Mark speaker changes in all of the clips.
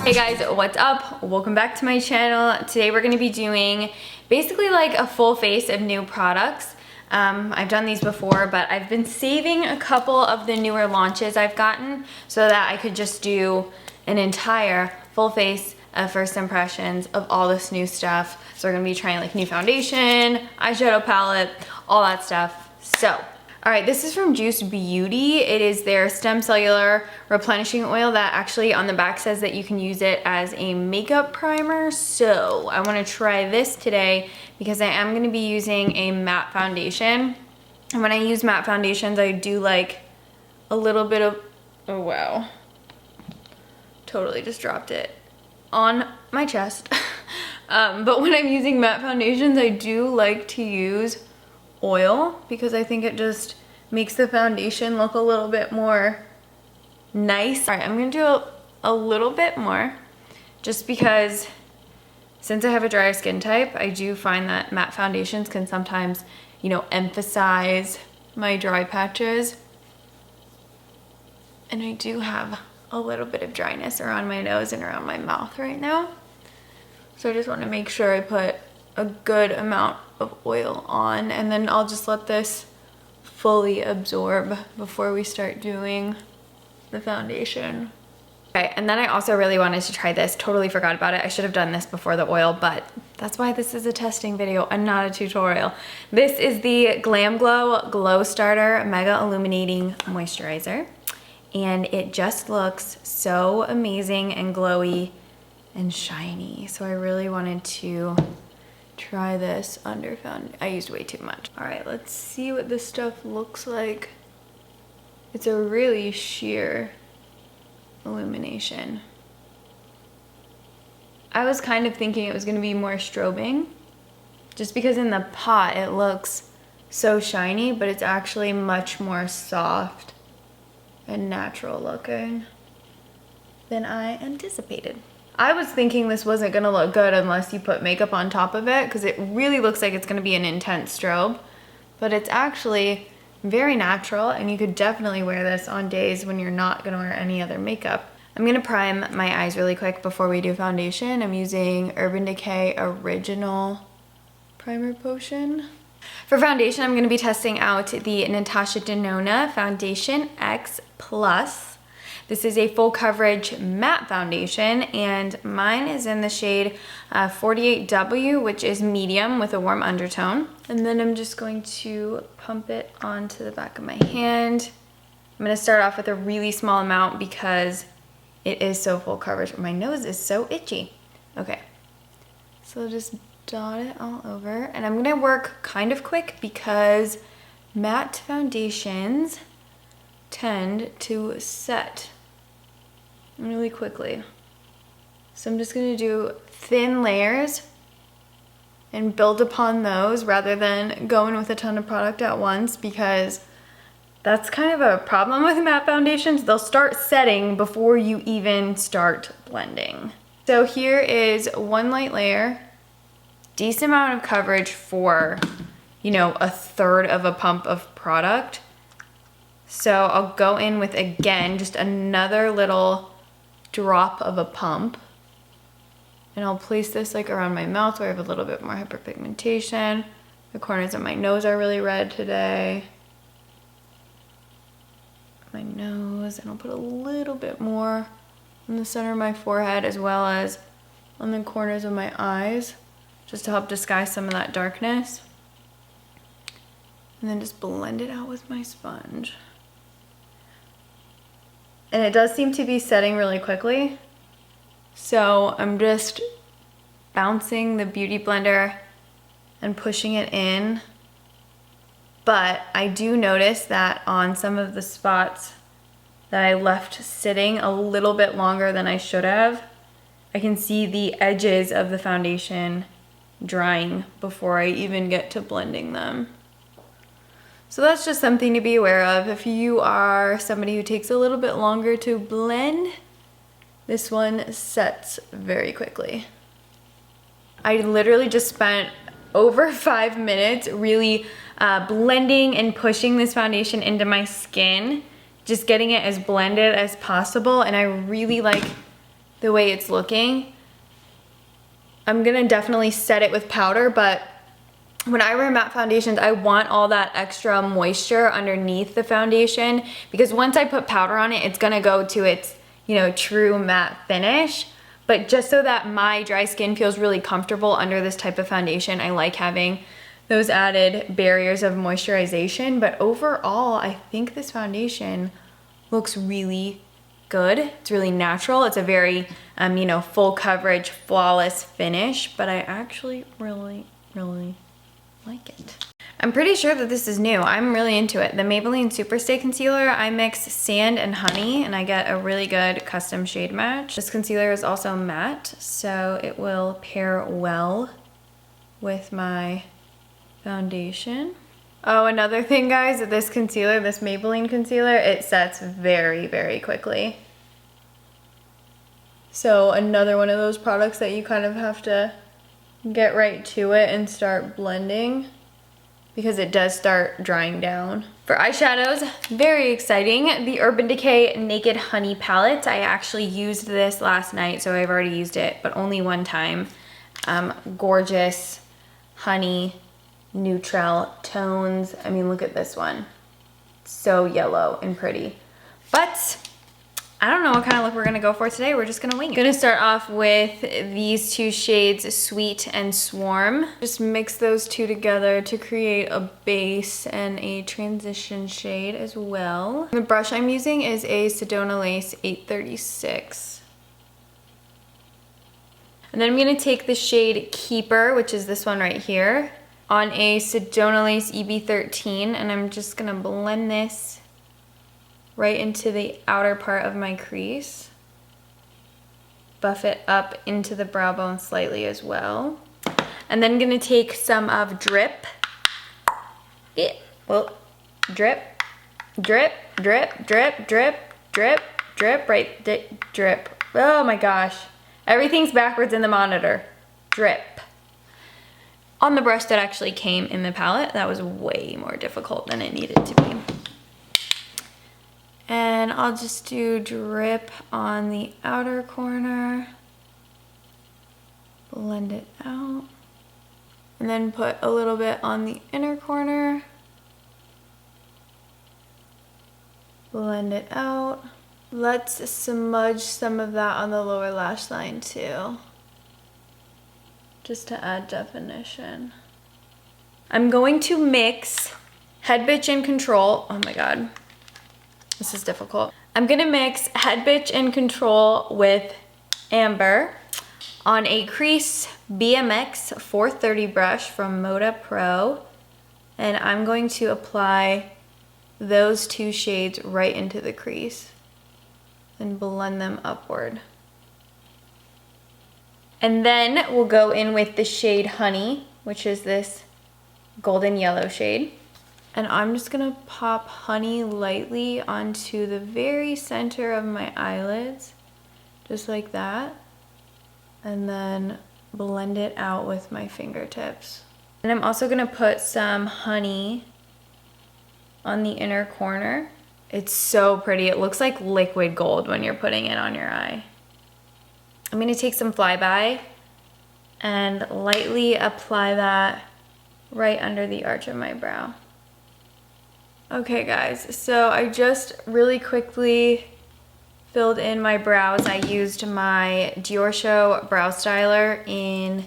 Speaker 1: Hey guys, what's up? Welcome back to my channel. Today we're going to be doing basically like a full face of new products. I've done these before, but I've been saving a couple of the newer launches I've gotten so that I could just do an entire full face of first impressions of all this new stuff. So we're going to be trying like new foundation, eyeshadow palette, all that stuff. So all right, this is from Juice Beauty. It is their stem cellular replenishing oil that actually on the back says that you can use it as a makeup primer. So I want to try this today because I am going to be using a matte foundation. And when I use matte foundations, I do like a little bit of, oh wow, totally just dropped it on my chest. But when I'm using matte foundations, I do like to use oil because I think it just makes the foundation look a little bit more nice. All right, I'm gonna do a little bit more just because since I have a drier skin type, I do find that matte foundations can sometimes, you know, emphasize my dry patches. And I do have a little bit of dryness around my nose and around my mouth right now. So I just want to make sure I put a good amount of oil on, and then I'll just let this fully absorb before we start doing the foundation. Okay, and then I also really wanted to try this. Totally forgot about it. I should have done this before the oil, but that's why this is a testing video and not a tutorial. This is the Glam Glow Glow Starter Mega Illuminating Moisturizer, and it just looks so amazing and glowy and shiny. So I really wanted to try this under foundation. I used way too much. All right, let's see what this stuff looks like. It's a really sheer illumination. I was kind of thinking it was gonna be more strobing just because in the pot it looks so shiny, but it's actually much more soft and natural looking than I anticipated. I was thinking this wasn't gonna look good unless you put makeup on top of it because it really looks like it's gonna be an intense strobe, but it's actually very natural and you could definitely wear this on days when you're not gonna wear any other makeup. I'm gonna prime my eyes really quick before we do foundation. I'm using Urban Decay Original Primer Potion. For foundation, I'm gonna be testing out the Natasha Denona Foundation X Plus. This is a full coverage matte foundation and mine is in the shade 48W, which is medium with a warm undertone. And then I'm just going to pump it onto the back of my hand. I'm gonna start off with a really small amount because it is so full coverage. My nose is so itchy. Okay, so just dot it all over. And I'm gonna work kind of quick because matte foundations tend to set really quickly. So I'm just gonna do thin layers and build upon those rather than going with a ton of product at once, because that's kind of a problem with matte foundations. They'll start setting before you even start blending. So here is one light layer, decent amount of coverage for, you know, a third of a pump of product. So I'll go in with, again, just another little drop of a pump, and I'll place this like around my mouth where I have a little bit more hyperpigmentation. The corners of my nose are really red today. My nose, and I'll put a little bit more in the center of my forehead as well as on the corners of my eyes, just to help disguise some of that darkness. And then just blend it out with my sponge. And it does seem to be setting really quickly. So I'm just bouncing the Beauty Blender and pushing it in. But I do notice that on some of the spots that I left sitting a little bit longer than I should have, I can see the edges of the foundation drying before I even get to blending them. So that's just something to be aware of. If you are somebody who takes a little bit longer to blend, this one sets very quickly. I literally just spent over 5 minutes really blending and pushing this foundation into my skin, just getting it as blended as possible. And I really like the way it's looking. I'm gonna definitely set it with powder, but when I wear matte foundations, I want all that extra moisture underneath the foundation, because once I put powder on it, it's gonna go to its, you know, true matte finish. But just so that my dry skin feels really comfortable under this type of foundation, I like having those added barriers of moisturization. But overall, I think this foundation looks really good. It's really natural. It's a very, you know, full coverage, flawless finish, but I actually really like it. I'm pretty sure that this is new. I'm really into it. The Maybelline Superstay Concealer, I mix sand and honey and I get a really good custom shade match. This concealer is also matte, so it will pair well with my foundation. Oh, another thing, guys, this concealer, this Maybelline concealer, it sets very quickly. So another one of those products that you kind of have to get right to it and start blending, because it does start drying down. For eyeshadows, very exciting, the Urban Decay Naked Honey palette. I actually used this last night, so I've already used it, but only one time. Gorgeous honey neutral tones. I mean, look at this one. So yellow and pretty. But I don't know what kind of look we're gonna go for today. We're just gonna wing it. Gonna start off with these two shades, Sweet and Swarm. Just mix those two together to create a base and a transition shade as well. The brush I'm using is a Sedona Lace 836. And then I'm gonna take the shade Keeper, which is this one right here, on a Sedona Lace EB13, and I'm just gonna blend this right into the outer part of my crease. Buff it up into the brow bone slightly as well. And then I'm gonna take some of Drip. Drip, drip, drip, drip, drip, drip, drip, right, drip. Oh my gosh. Everything's backwards in the monitor. Drip. On the brush that actually came in the palette, that was way more difficult than it needed to be. And I'll just do drip on the outer corner, blend it out, and then put a little bit on the inner corner, blend it out. Let's smudge some of that on the lower lash line too, just to add definition. I'm going to mix Head Bitch in Control. Oh my God. This is difficult. I'm gonna mix Head Bitch in Control with Amber on a Crease BMX 430 brush from Moda Pro. And I'm going to apply those two shades right into the crease and blend them upward. And then we'll go in with the shade Honey, which is this golden yellow shade. And I'm just gonna pop honey lightly onto the very center of my eyelids, just like that. And then blend it out with my fingertips. And I'm also gonna put some honey on the inner corner. It's so pretty. It looks like liquid gold when you're putting it on your eye. I'm gonna take some Flyby and lightly apply that right under the arch of my brow. Okay guys, so I just really quickly filled in my brows. I used my Dior Show Brow Styler in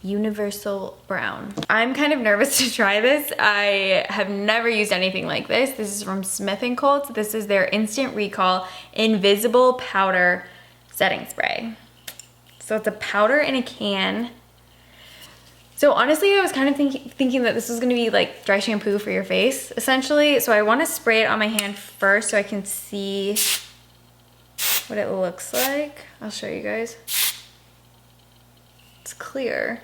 Speaker 1: Universal Brown. I'm kind of nervous to try this. I have never used anything like this. This is from Smith & Colt. This is their Instant Recall Invisible Powder Setting Spray. So it's a powder in a can. So honestly, I was kind of thinking that this was gonna be like dry shampoo for your face, essentially. So I wanna spray it on my hand first so I can see what it looks like. I'll show you guys. It's clear.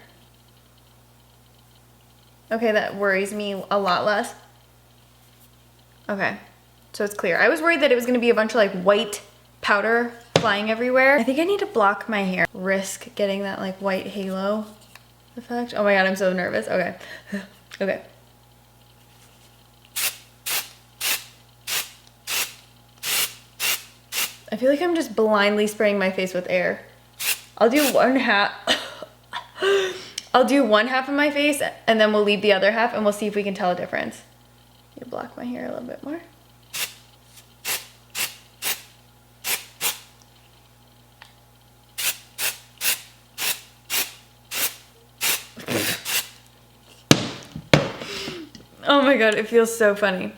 Speaker 1: Okay, that worries me a lot less. Okay, so it's clear. I was worried that it was gonna be a bunch of like white powder flying everywhere. I think I need to block my hair. Risk getting that like white halo effect. Oh my God, I'm so nervous. Okay. Okay. I feel like I'm just blindly spraying my face with air. I'll do one half. I'll do one half of my face and then we'll leave the other half and we'll see if we can tell a difference. You block my hair a little bit more. Oh my god, it feels so funny.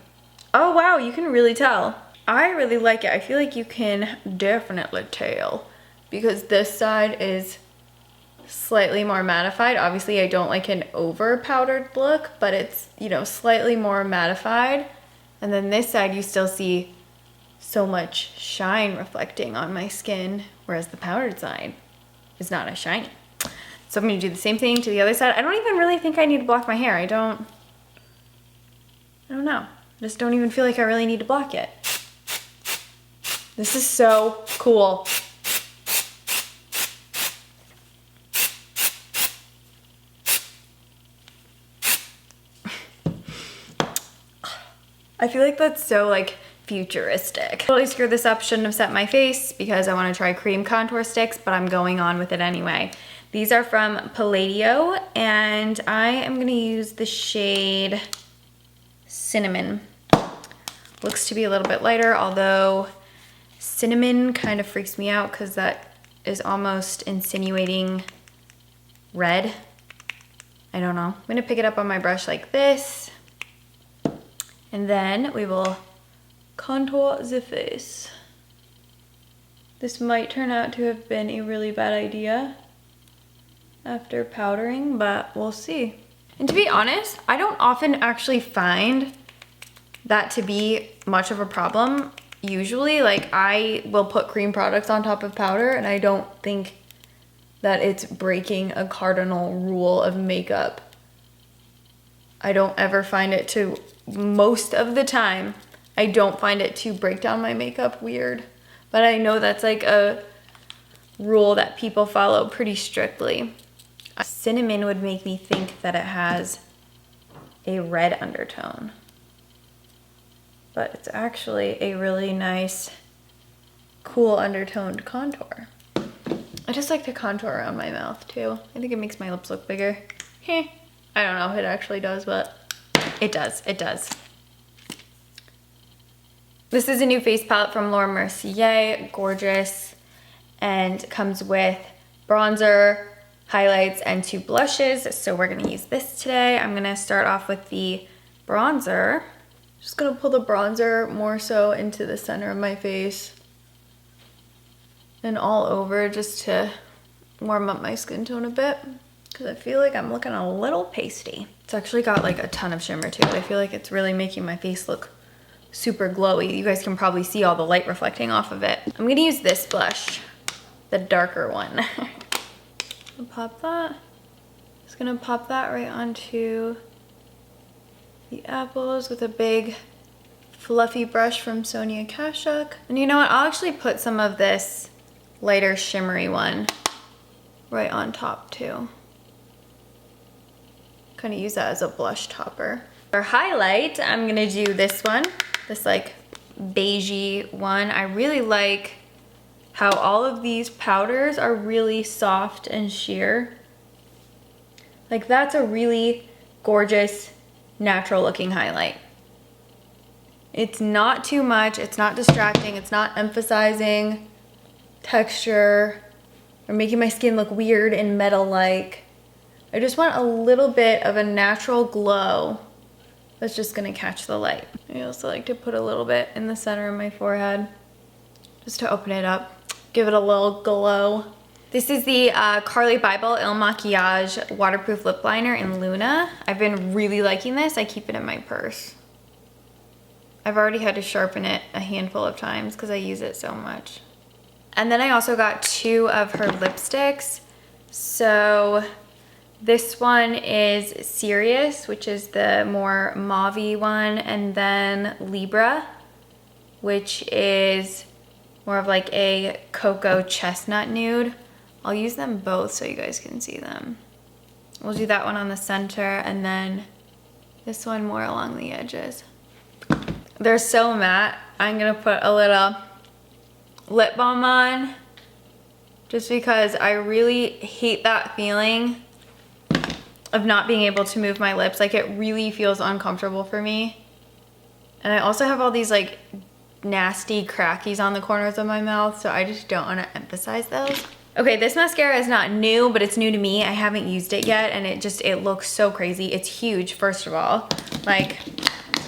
Speaker 1: Oh wow, you can really tell. I really like it. I feel like you can definitely tell because this side is slightly more mattified. Obviously, I don't like an over powdered look, but it's, you know, slightly more mattified. And then this side, you still see so much shine reflecting on my skin, whereas the powdered side is not as shiny. So I'm gonna do the same thing to the other side. I don't even really think I need to block my hair. I don't know. I just don't even feel like I really need to block it. This is so cool. I feel like that's so like futuristic. Totally screwed this up, shouldn't have set my face because I want to try cream contour sticks, but I'm going on with it anyway. These are from Palladio and I am gonna use the shade Cinnamon. Looks to be a little bit lighter, although cinnamon kind of freaks me out because that is almost insinuating red. I don't know. I'm gonna pick it up on my brush like this. And then we will contour the face. This might turn out to have been a really bad idea after powdering, but we'll see. And to be honest, I don't often actually find that to be much of a problem. Usually, like I will put cream products on top of powder and I don't think that it's breaking a cardinal rule of makeup. I don't ever find it to, most of the time, I don't find it to break down my makeup weird. But I know that's like a rule that people follow pretty strictly. Cinnamon would make me think that it has a red undertone. But it's actually a really nice, cool undertoned contour. I just like to contour around my mouth too. I think it makes my lips look bigger. I don't know if it actually does, but it does, it does. This is a new face palette from Laura Mercier, gorgeous, and comes with bronzer, highlights, and 2 blushes. So we're gonna use this today. I'm gonna start off with the bronzer. Just gonna pull the bronzer more so into the center of my face and all over just to warm up my skin tone a bit because I feel like I'm looking a little pasty. It's actually got like a ton of shimmer to it. I feel like it's really making my face look super glowy. You guys can probably see all the light reflecting off of it. I'm gonna use this blush, the darker one. Pop that. Just gonna pop that right onto the apples with a big fluffy brush from Sonia Kashuk. And you know what, I'll actually put some of this lighter shimmery one right on top too. Kind of use that as a blush topper. For highlight, I'm gonna do this one, this like beigey one. I really like how all of these powders are really soft and sheer. Like that's a really gorgeous, natural looking highlight. It's not too much, it's not distracting, it's not emphasizing texture or making my skin look weird and metal-like. I just want a little bit of a natural glow that's just gonna catch the light. I also like to put a little bit in the center of my forehead just to open it up, give it a little glow. This is the Carly Bible Il Maquillage Waterproof Lip Liner in Luna. I've been really liking this. I keep it in my purse. I've already had to sharpen it a handful of times because I use it so much. And then I also got 2 of her lipsticks. So this one is Serious, which is the more mauve-y one, and then Libra, which is more of like a cocoa chestnut nude. I'll use them both so you guys can see them. We'll do that one on the center and then this one more along the edges. They're so matte. I'm gonna put a little lip balm on just because I really hate that feeling of not being able to move my lips. Like, it really feels uncomfortable for me. And I also have all these like nasty crackies on the corners of my mouth, so I just don't want to emphasize those. Okay, this mascara is not new, but it's new to me. I haven't used it yet, and it looks so crazy. It's huge, first of all. Like,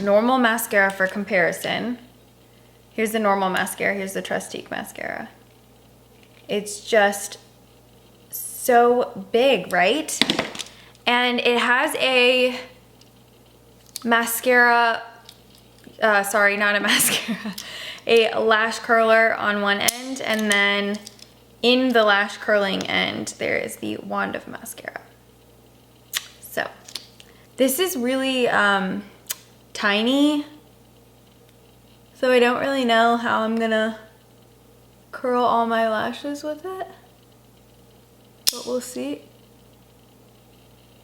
Speaker 1: normal mascara for comparison. Here's the normal mascara, here's the Trustique mascara. It's just so big, right? And it has a mascara, sorry, not a mascara, a lash curler on one end, and then in the lash curling end, there is the wand of mascara. So, this is really tiny, so I don't really know how I'm gonna curl all my lashes with it, but we'll see.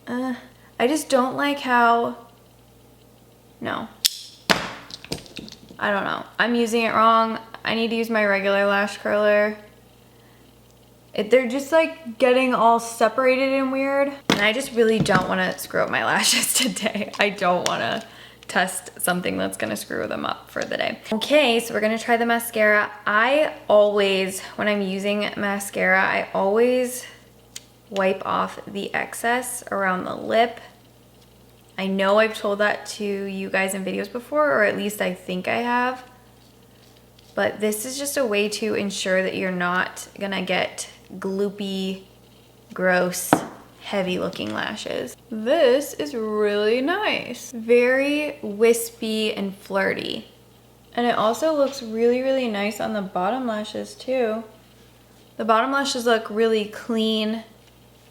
Speaker 1: I just don't like how, no. I don't know. I'm using it wrong. I need to use my regular lash curler. They're just like getting all separated and weird. And I just really don't want to screw up my lashes today. I don't want to test something that's going to screw them up for the day. Okay, so we're going to try the mascara. I always, when I'm using mascara, I always wipe off the excess around the lip. I know I've told that to you guys in videos before, or at least I think I have. But this is just a way to ensure that you're not gonna get gloopy, gross, heavy looking lashes. This is really nice. Very wispy and flirty. And it also looks really, really nice on the bottom lashes too. The bottom lashes look really clean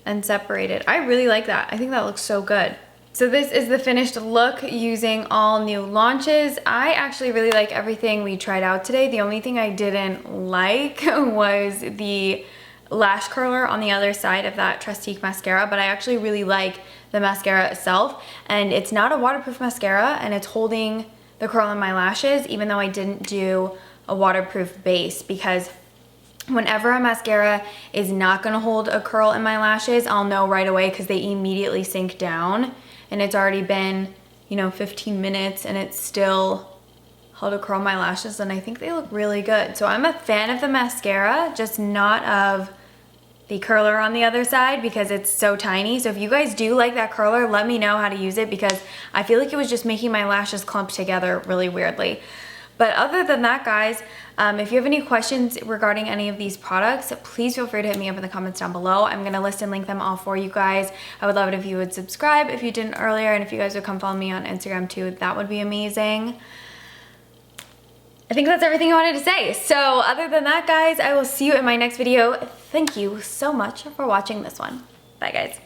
Speaker 1: and separated. I really like that. I think that looks so good. So this is the finished look using all new launches. I actually really like everything we tried out today. The only thing I didn't like was the lash curler on the other side of that Trustique mascara, but I actually really like the mascara itself. And it's not a waterproof mascara, and it's holding the curl in my lashes, even though I didn't do a waterproof base, because whenever a mascara is not gonna hold a curl in my lashes, I'll know right away because they immediately sink down. And it's already been, you know, 15 minutes and it's still held a curl in my lashes, and I think they look really good. So I'm a fan of the mascara, just not of the curler on the other side because it's so tiny. So if you guys do like that curler, let me know how to use it, because I feel like it was just making my lashes clump together really weirdly. But other than that, guys, if you have any questions regarding any of these products, please feel free to hit me up in the comments down below. I'm gonna list and link them all for you guys. I would love it if you would subscribe if you didn't earlier, and if you guys would come follow me on Instagram too, that would be amazing. I think that's everything I wanted to say. So other than that, guys, I will see you in my next video. Thank you so much for watching this one. Bye, guys.